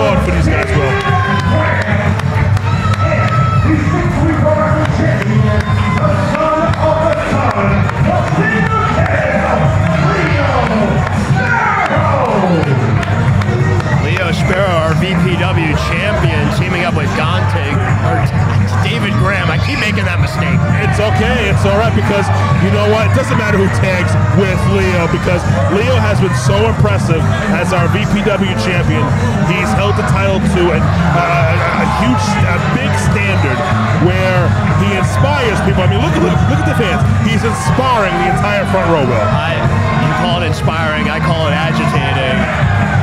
applaud for these guys, Will. Sparrow, our VPW champion, teaming up with David Graham. I keep making that mistake. It's okay. It's all right because you know what? It doesn't matter who tags with Leo because Leo has been so impressive as our VPW champion. He's held the title to a big standard where he inspires people. I mean, look at the fans. He's inspiring the entire front row, Will. You call it inspiring. I call it agitating.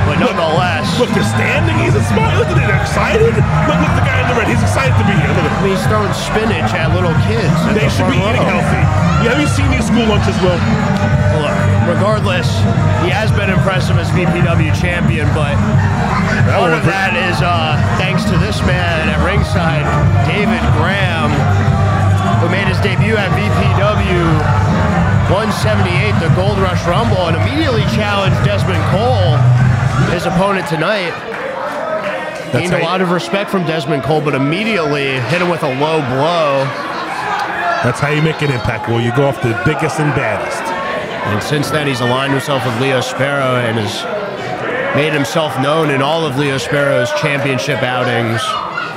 But nonetheless, look, they're standing. He's inspired. Look at it, they're excited. Look, the guy in the red. He's excited to be here. Look at him. He's throwing spinach at little kids. They should be eating healthy. Yeah, have you seen these school lunches, Will? Look, regardless, he has been impressive as VPW champion, but part of that is thanks to this man at ringside, David Graham, who made his debut at VPW 178, the Gold Rush Rumble, and immediately challenged Dezmond Cole, his opponent tonight. Gained a lot of respect from Dezmond Cole, but immediately hit him with a low blow. That's how you make an impact, Will. You go off the biggest and baddest. And since then, he's aligned himself with Leo Sparrow and has made himself known in all of Leo Sparrow's championship outings.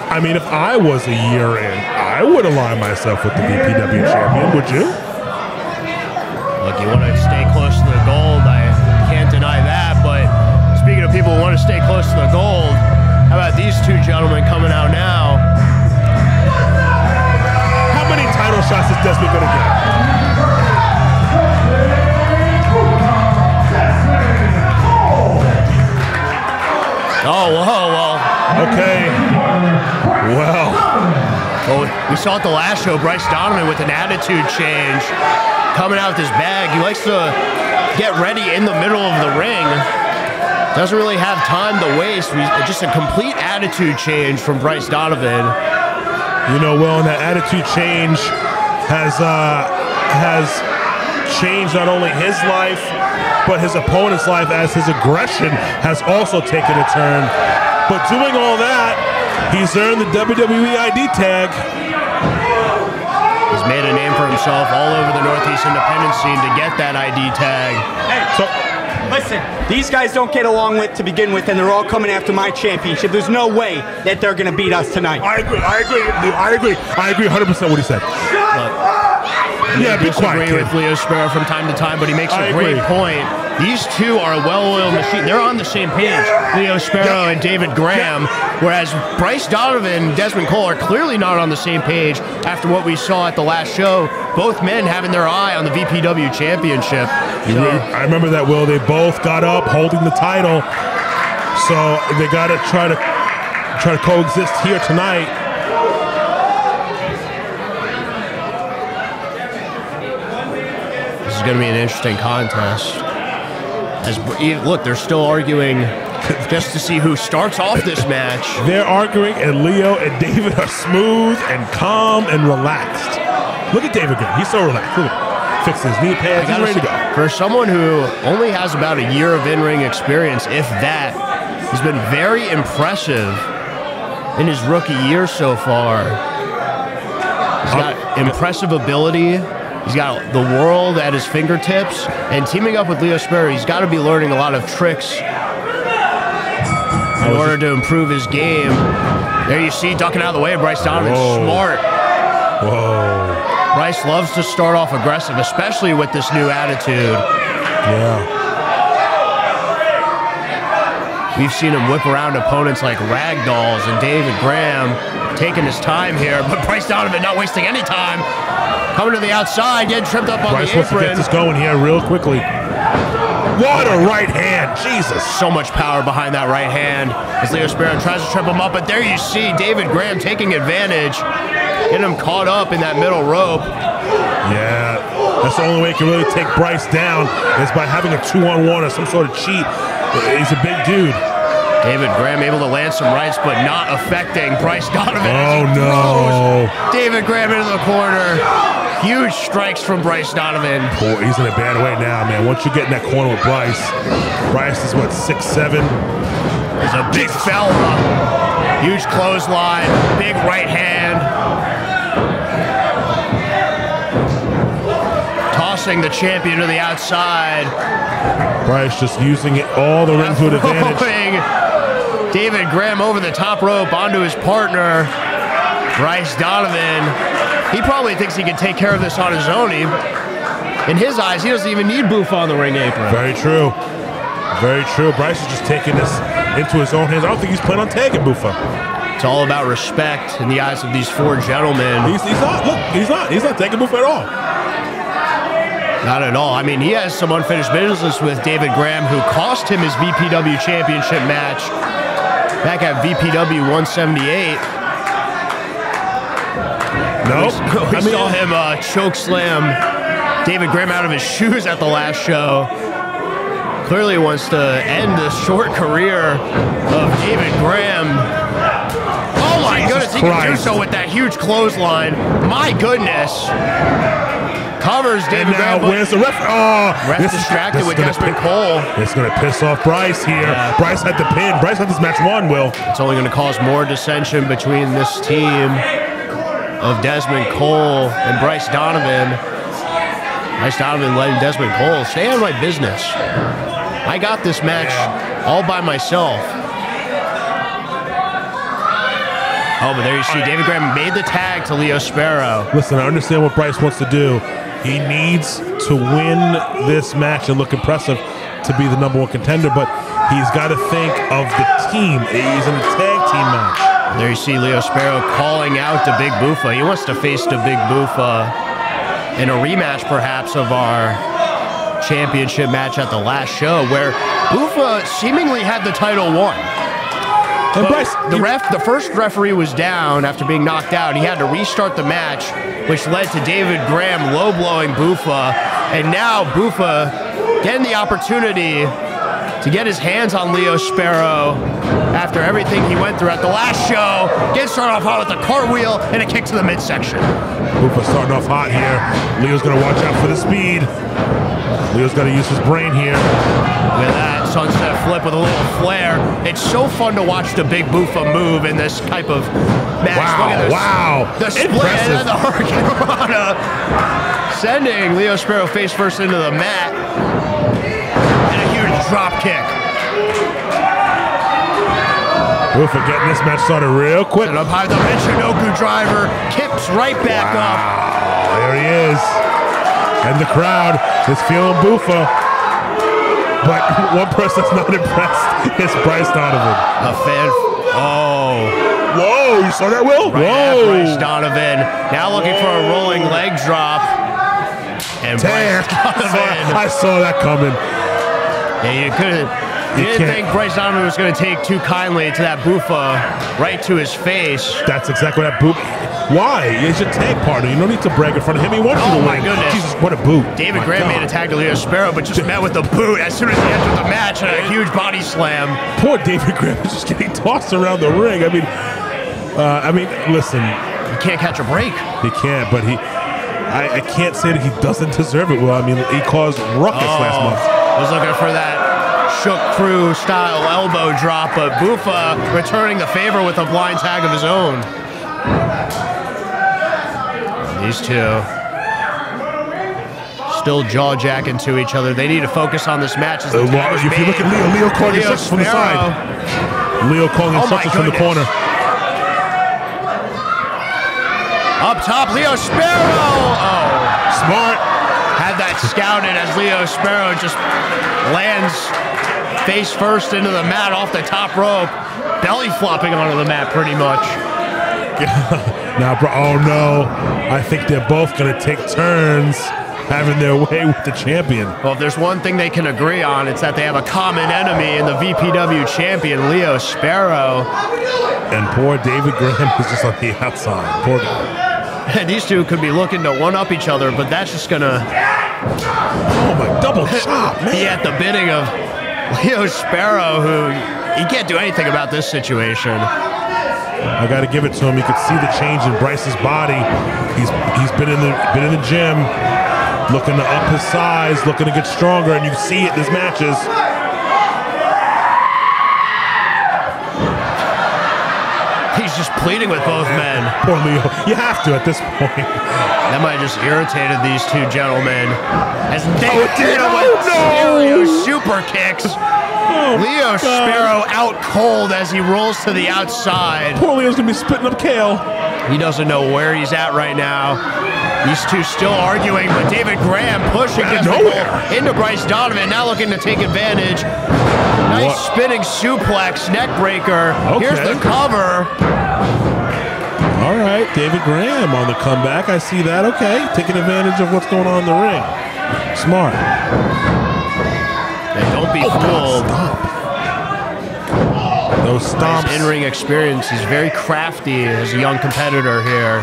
I mean, if I was a year in, I would align myself with the VPW champion, would you? Look, you want to stay close to the gold. I can't deny that, but speaking of people who want to stay close to the gold, how about these two gentlemen coming out now? How many title shots is Dezmond going to get? Oh, whoa, well. Okay. Well, we saw at the last show, Bryce Donovan with an attitude change coming out with his bag. He likes to get ready in the middle of the ring. Doesn't really have time to waste. Just a complete attitude change from Bryce Donovan. You know, well, and that attitude change has changed not only his life, but his opponent's life, as his aggression has also taken a turn. But doing all that, he's earned the WWE ID tag. He's made a name for himself all over the Northeast independent scene to get that ID tag. Hey, so listen, these guys don't get along with to begin with, and they're all coming after my championship. There's no way that they're going to beat us tonight. I agree 100% what he said. Yeah, be quiet. I disagree with Leo Sparrow from time to time, but he makes a great point. These two are a well-oiled machine. They're on the same page, Leo Sparrow and David Graham, whereas Bryce Donovan and Dezmond Cole are clearly not on the same page after what we saw at the last show. Both men having their eye on the VPW championship. I remember that, Will. They both got up holding the title, so they got to try to coexist here tonight. This is going to be an interesting contest. Look, they're still arguing just to see who starts off this match. They're arguing, and Leo and David are smooth and calm and relaxed. Look at David again. He's so relaxed. Look at him. Fixing his knee pads. He's ready to go. For someone who only has about a year of in-ring experience, if that, he's been very impressive in his rookie year so far. He's got impressive ability. He's got the world at his fingertips, and teaming up with Leo Sparrow, he's got to be learning a lot of tricks in order to improve his game. There you see, ducking out of the way, Bryce Donovan. Smart. Whoa. Bryce loves to start off aggressive, especially with this new attitude. Yeah. We've seen him whip around opponents like ragdolls, and David Graham taking his time here, but Bryce Donovan not wasting any time. Coming to the outside, getting tripped up on the apron. Bryce wants to get this going here real quickly. What a right hand, Jesus. So much power behind that right hand as Leo Sparrow tries to trip him up, but there you see David Graham taking advantage, getting him caught up in that middle rope. Yeah, that's the only way you can really take Bryce down is by having a 2-on-1 or some sort of cheat. He's a big dude. David Graham able to land some rights, but not affecting Bryce Donovan. Oh, no. David Graham into the corner. Huge strikes from Bryce Donovan. Boy, he's in a bad way now, man. Once you get in that corner with Bryce is what, 6'7"? He's a big fella. Huge clothesline, big right hand. Tossing the champion to the outside. Bryce just using it all the ring to an advantage. David Graham over the top rope onto his partner, Bryce Donovan. He probably thinks he can take care of this on his own. In his eyes, he doesn't even need Buffa on the ring apron. Very true. Very true. Bryce is just taking this into his own hands. I don't think he's planning on tagging Buffa. It's all about respect in the eyes of these four gentlemen. He's not. Look, he's not taking Buffa at all. Not at all. I mean, he has some unfinished business with David Graham, who cost him his VPW championship match back at VPW 178. Nope. We saw him choke slam David Graham out of his shoes at the last show. Clearly wants to end the short career of David Graham. Oh my goodness, he can do so with that huge clothesline. My goodness. Covers David Graham. Where's the ref? Oh, ref distracted with Dezmond Cole. It's going to piss off Bryce here. Yeah. Bryce had the pin. Bryce had this match won, Will. It's only going to cause more dissension between this team of Dezmond Cole and Bryce Donovan. Bryce Donovan letting Dezmond Cole stay on my business. I got this match all by myself. Oh, but there you see David Graham made the tag to Leo Sparrow. Listen, I understand what Bryce wants to do. He needs to win this match and look impressive to be the #1 contender, but he's got to think of the team. He's in a tag team match. There you see Leo Sparrow calling out the Big Buffa. He wants to face the Big Buffa in a rematch, perhaps, of our championship match at the last show, where Buffa seemingly had the title won. And Bryce, the first referee was down after being knocked out. He had to restart the match, which led to David Graham low-blowing Buffa. And now Buffa getting the opportunity to get his hands on Leo Sparrow after everything he went through at the last show. Gets started off hot with a cartwheel and a kick to the midsection. Buffa starting off hot here. Leo's going to watch out for the speed. Leo's got to use his brain here. Look at that sunset flip with a little flare. It's so fun to watch the Big Buffa move in this type of match. Wow, Look at this, wow. The split and the Hurricane Rana, sending Leo Sparrow face first into the mat. And a huge drop kick. Buffa getting this match started real quick. And up high, the Michinoku driver kicks right back up. There he is. And the crowd is feeling Buffa. But one person that's not impressed is Bryce Donovan. A fan. Oh. Whoa, you saw that, Will? Right at Bryce Donovan. Now looking for a rolling leg drop. And Bryce Donovan. I saw that coming. Yeah, you couldn't. You didn't think Bryce Donovan was going to take too kindly to that Buffa right to his face. That's exactly what that boot. Why? He's your tag partner. You don't need to brag in front of him. He wants you to win. Oh my goodness. Jesus, what a boot. David Graham made a tag to Leo Sparrow, but just met with the boot as soon as he entered the match and a huge body slam. Poor David Graham is just getting tossed around the ring. I mean, listen. He can't catch a break. He can't, but I can't say that he doesn't deserve it. Well, I mean, he caused ruckus last month. I was looking for that Shook Crew style elbow drop, but Buffa returning the favor with a blind tag of his own. These two still jaw-jacking to each other. They need to focus on this match. As the if you look at Leo calling instructions from the side. Leo calling instructions from the corner. Up top, Leo Sparrow. Oh, smart. Had that scouted as Leo Sparrow just lands face first into the mat off the top rope, belly flopping onto the mat pretty much. Now, bro, oh no. I think they're both going to take turns having their way with the champion. Well, if there's one thing they can agree on, it's that they have a common enemy in the VPW champion, Leo Sparrow. And poor David Graham is just on the outside. Poor guy. And these two could be looking to one-up each other, but that's just going to... Oh, my double chop, man. Be at the bidding of Leo Sparrow, who he can't do anything about this situation. I got to give it to him. You could see the change in Bryce's body. He's been in the gym, looking to up his size, looking to get stronger, and you see it in his matches. just pleading with both men. Poor Leo. You have to at this point. That might have just irritated these two gentlemen as they did it with serious super kicks. Leo Sparrow out cold as he rolls to the outside. Poor Leo's gonna be spitting up kale. He doesn't know where he's at right now. These two still arguing, but David Graham pushing into Bryce Donovan, now looking to take advantage. Nice spinning suplex, neck breaker. Okay. Here's the cover. All right, David Graham on the comeback. I see that. Okay, taking advantage of what's going on in the ring. Smart. And don't be fooled. Those stomps. Nice in-ring experience. He's very crafty as a young competitor here.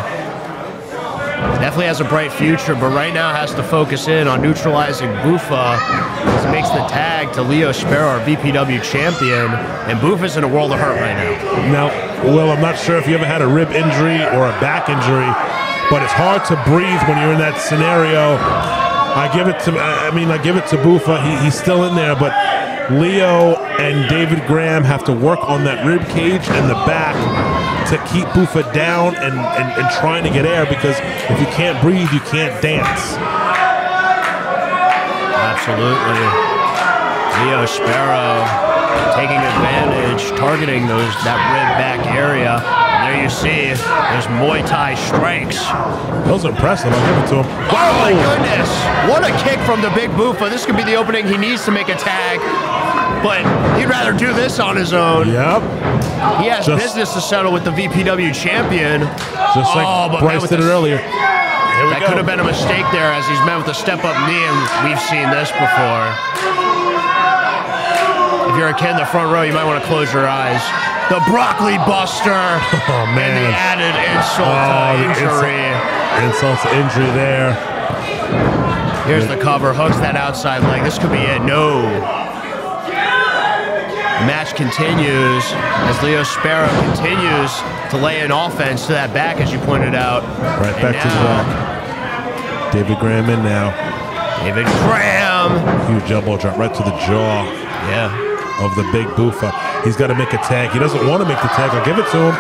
Definitely has a bright future, but right now has to focus in on neutralizing Bufa as he makes the tag to Leo Sparrow, our VPW champion. And Bufa's in a world of hurt right now. Now, Will, I'm not sure if you ever had a rib injury or a back injury, but it's hard to breathe when you're in that scenario. I give it to Bufa. He's still in there, but Leo and David Graham have to work on that rib cage and the back to keep Bufa down and trying to get air, because if you can't breathe, you can't dance. Absolutely. Leo Sparrow taking advantage, targeting that rib back area. And there you see, there's Muay Thai strikes. Those are impressive. I'll give it to him. Oh my goodness! What a kick from the big Bufa. This could be the opening he needs to make a tag, but he'd rather do this on his own. Yep. He has business to settle with the VPW champion. Just like Bryce did it earlier. That could have been a mistake there, as he's met with a step-up knee, and we've seen this before. If you're a kid in the front row, you might want to close your eyes. The broccoli buster. Oh, man. And the added insult to injury. Insult to injury there. Here's the cover. Hooks that outside leg. This could be it. No. The match continues as Leo Sparrow continues to lay in offense to that back, as you pointed out. Right back to the back. David Graham in now. David Graham. Huge elbow drop right to the jaw. Yeah. Of the big Bufa. He's got to make a tag. He doesn't want to make the tag. I'll give it to him.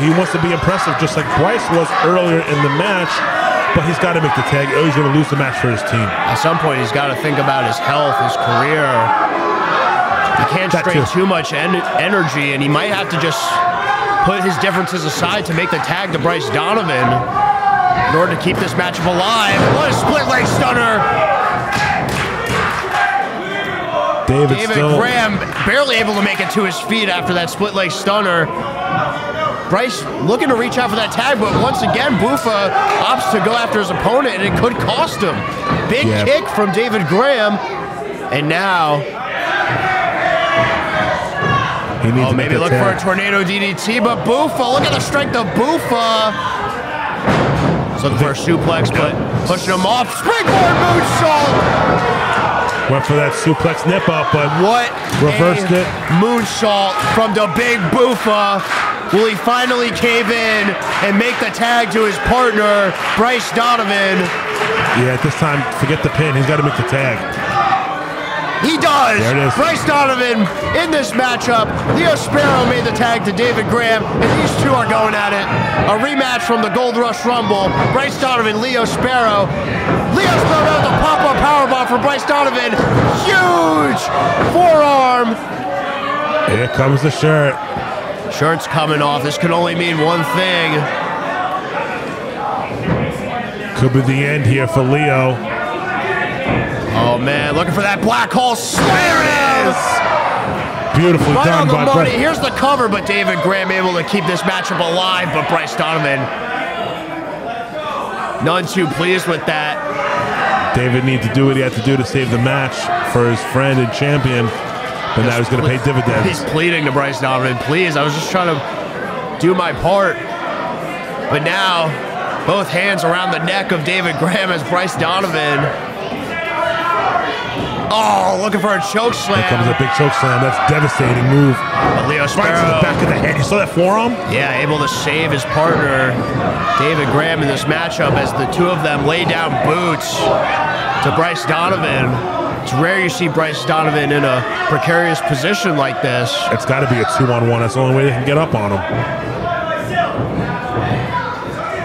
He wants to be impressive, just like Bryce was earlier in the match, but he's got to make the tag or he's going to lose the match for his team. At some point, he's got to think about his health, his career. He can't strain too much energy, and he might have to just put his differences aside to make the tag to Bryce Donovan in order to keep this matchup alive. What a split leg stunner! David Graham barely able to make it to his feet after that split leg stunner. Bryce looking to reach out for that tag, but once again, Bufa opts to go after his opponent, and it could cost him. Big kick from David Graham, and now he needs to maybe look for a tornado DDT, but Bufa, look at the strength of Bufa. He's looking for a suplex, but pushing him off. Springboard moonsault. Went for that suplex nip up, but reversed it. Moonsault from the big Bufa. Will he finally cave in and make the tag to his partner, Bryce Donovan? Yeah, at this time, forget the pin. He's got to make the tag. He does. There it is. Bryce Donovan in this matchup. Leo Sparrow made the tag to David Graham, and these two are going at it. A rematch from the Gold Rush Rumble. Bryce Donovan, Leo Sparrow. Leo Sparrow with a pop-up powerbomb for Bryce Donovan. Huge forearm. Here comes the shirt. Shirt's coming off. This can only mean one thing. Could be the end here for Leo. Oh man, looking for that black hole slam. There it is. Beautifully done by Bryce. Here's the cover, but David Graham able to keep this matchup alive, but Bryce Donovan none too pleased with that. David needs to do what he had to do to save the match for his friend and champion, but now he's going to pay dividends. He's pleading to Bryce Donovan, please, I was just trying to do my part. But now, both hands around the neck of David Graham as Bryce Donovan. Oh, looking for a choke slam. Here comes a big choke slam. That's a devastating move. But Leo Sparrow, right to the back of the head. You saw that forearm? Yeah, able to save his partner, David Graham, in this matchup as the two of them lay down boots to Bryce Donovan. It's rare you see Bryce Donovan in a precarious position like this. It's got to be a 2-on-1. That's the only way they can get up on him.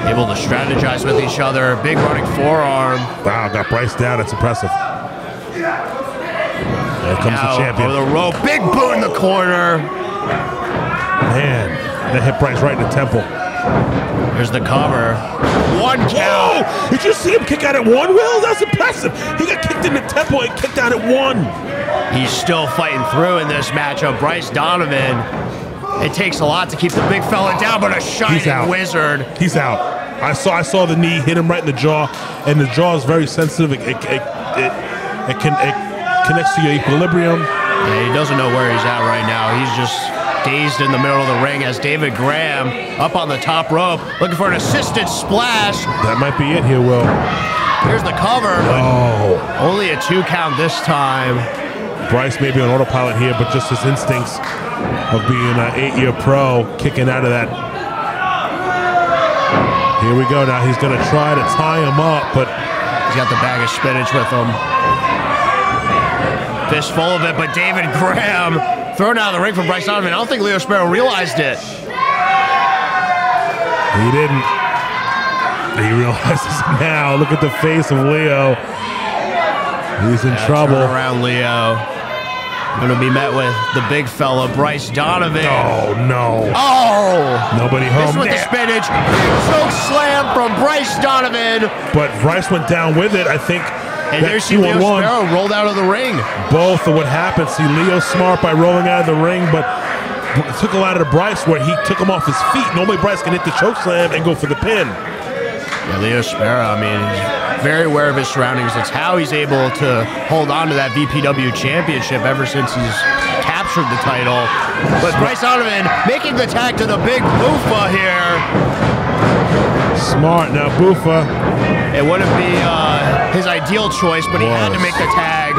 Able to strategize with each other. Big running forearm. Wow, got Bryce down. That's impressive. There comes now, the champion. Over the rope. Big boot in the corner. Man, that hit Bryce right in the temple. There's the cover. 1 count. Whoa! Did you see him kick out at 1, Will? That was impressive. He got kicked in the temple and kicked out at 1. He's still fighting through in this matchup. Bryce Donovan. It takes a lot to keep the big fella down, but a shining wizard. He's out. I saw the knee hit him right in the jaw, and the jaw is very sensitive. It connects to your equilibrium. Yeah, he doesn't know where he's at right now. He's just dazed in the middle of the ring as David Graham up on the top rope, looking for an assisted splash. That might be it here, Will. Here's the cover, but only a 2 count this time. Bryce may be on autopilot here, but just his instincts of being an 8-year pro kicking out of that. Here we go now. He's going to try to tie him up, but he's got the bag of spinach with him. Fist full of it, but David Graham thrown out of the ring from Bryce Donovan. I don't think Leo Sparrow realized it. He didn't. He realizes now. Look at the face of Leo. He's in trouble. Turn around, Leo. Going to be met with the big fella, Bryce Donovan. Oh, no. Oh! Nobody home. This with the spinach. Choke slam from Bryce Donovan. But Bryce went down with it, I think. And there's Leo Sparrow rolled out of the ring. Both of what happened. See, Leo smart by rolling out of the ring, but it took a lot of the Bryce where he took him off his feet. Normally Bryce can hit the choke slam and go for the pin. Yeah, Leo Sparrow, I mean, he's very aware of his surroundings. It's how he's able to hold on to that VPW championship ever since he's captured the title. But Bryce Donovan making the tag to the big Buffa here. Smart. Now Buffa. It wouldn't be his ideal choice, but he had to make the tag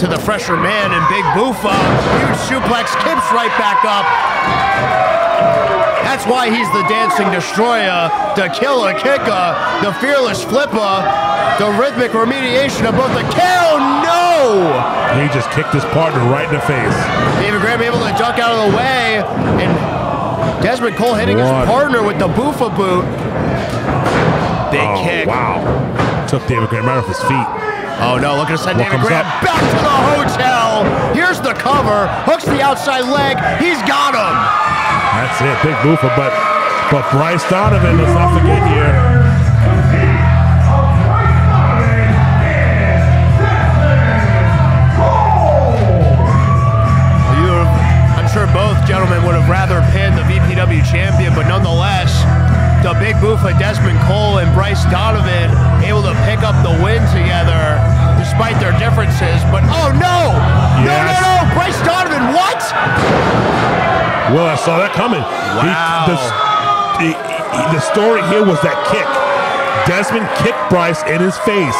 to the fresher man, and big Buffa. Huge suplex, kips right back up. That's why he's the dancing destroyer, the killer kicker, the fearless flipper, the rhythmic remediation of both the KO. No! He just kicked his partner right in the face. David Graham able to duck out of the way, and Dezmond Cole hitting his partner with the Buffa boot. Big kick. Wow. Took David Graham right off his feet. Oh no, look at us send David Graham back to the hotel. Here's the cover, hooks the outside leg, he's got him. That's it, big Buffa, but Bryce Donovan, let's not forget here. I'm sure both gentlemen would have rather pinned the VPW champion, but nonetheless, the big Buffa, Dezmond Cole and Bryce Donovan able to pick up the win together despite their differences. But oh no! Yes. No! Bryce Donovan, what? Well, I saw that coming. Wow. The story here was that kick. Dezmond kicked Bryce in his face.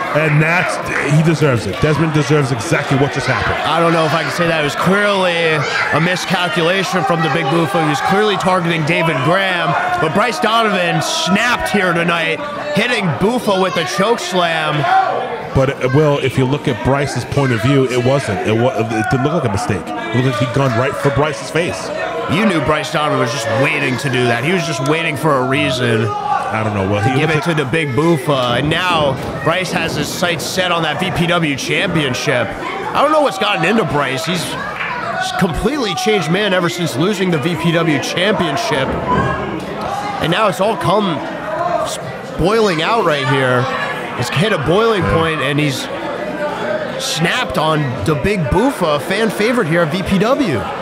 And he deserves it. Dezmond deserves exactly what just happened. I don't know if I can say that. It was clearly a miscalculation from the big Buffa. He was clearly targeting David Graham. But Bryce Donovan snapped here tonight, hitting Buffa with a choke slam. But, Will, if you look at Bryce's point of view, it wasn't. It didn't look like a mistake. It looked like he'd gone right for Bryce's face. You knew Bryce Donovan was just waiting to do that. He was just waiting for a reason. I don't know. Well, he give it to the big Buffa, and now Bryce has his sights set on that VPW championship. I don't know what's gotten into Bryce. He's completely changed man ever since losing the VPW championship, and now it's all come boiling out right here. It's hit a boiling point, and he's snapped on the big Buffa, fan favorite here at VPW.